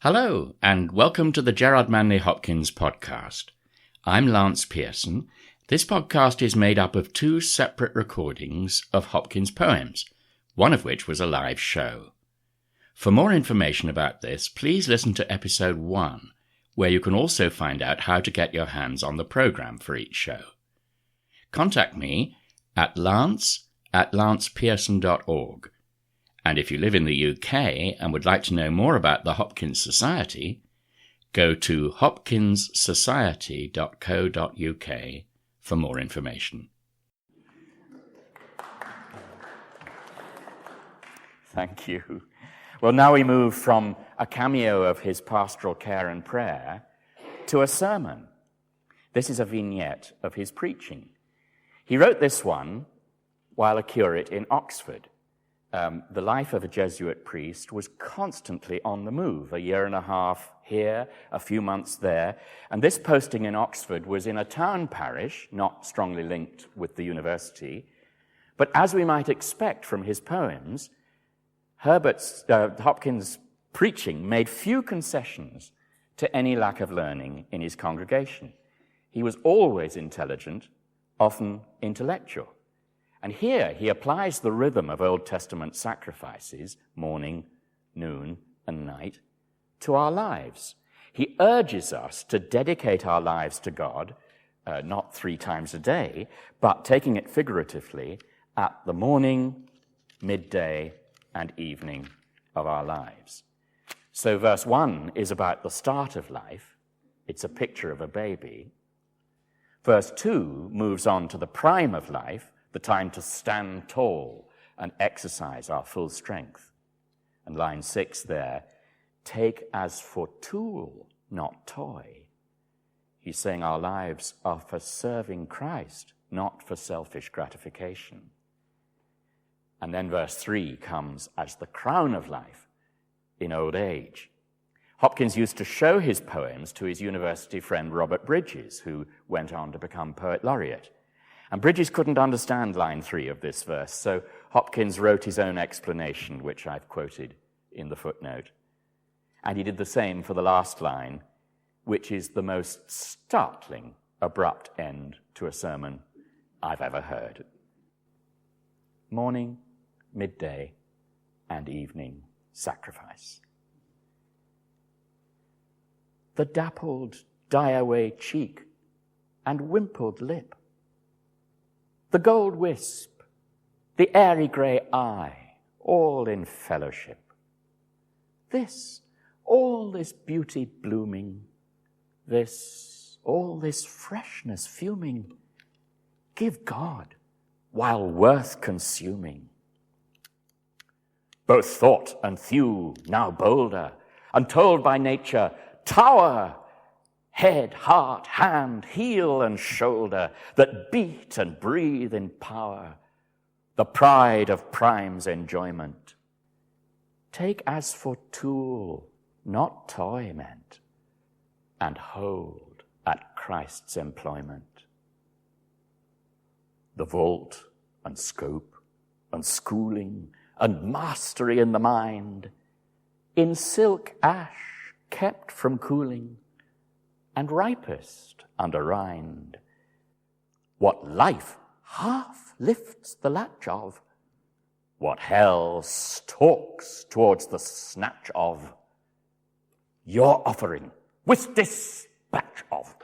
Hello, and welcome to the Gerard Manley Hopkins podcast. I'm Lance Pierson. This podcast is made up of two separate recordings of Hopkins' poems, one of which was a live show. For more information about this, please listen to episode 1, where you can also find out how to get your hands on the program for each show. Contact me at lance@lancepierson.org. And if you live in the UK and would like to know more about the Hopkins Society, go to hopkinssociety.co.uk for more information. Thank you. Well, now we move from a cameo of his pastoral care and prayer to a sermon. This is a vignette of his preaching. He wrote this one while a curate in Oxford. The life of a Jesuit priest was constantly on the move, a year and a half here, a few months there. And this posting in Oxford was in a town parish, not strongly linked with the university. But as we might expect from his poems, Hopkins' preaching made few concessions to any lack of learning in his congregation. He was always intelligent, often intellectual. And here he applies the rhythm of Old Testament sacrifices, morning, noon, and night, to our lives. He urges us to dedicate our lives to God, not 3 times a day, but taking it figuratively, at the morning, midday, and evening of our lives. So verse 1 is about the start of life. It's a picture of a baby. Verse 2 moves on to the prime of life, the time to stand tall and exercise our full strength. And line 6 there, take as for tool, not toy. He's saying our lives are for serving Christ, not for selfish gratification. And then verse 3 comes as the crown of life in old age. Hopkins used to show his poems to his university friend Robert Bridges, who went on to become poet laureate. And Bridges couldn't understand line 3 of this verse, so Hopkins wrote his own explanation, which I've quoted in the footnote. And he did the same for the last line, which is the most startling, abrupt end to a sermon I've ever heard. Morning, midday, and evening sacrifice. The dappled, die-away cheek and wimpled lip, the gold-wisp, the airy-grey eye, all in fellowship. All this beauty blooming, all this freshness fuming, give God while worth consuming. Both thought and thew now bolder, untold by nature, tower, head, heart, hand, heel, and shoulder, that beat and breathe in power, the pride of prime's enjoyment. Take as for tool, not toy meant, and hold at Christ's employment. The vault and scope and schooling and mastery in the mind, in silk ash kept from cooling, and ripest under rind. What life half lifts the latch of, what hell stalks towards the snatch of, your offering with despatch of.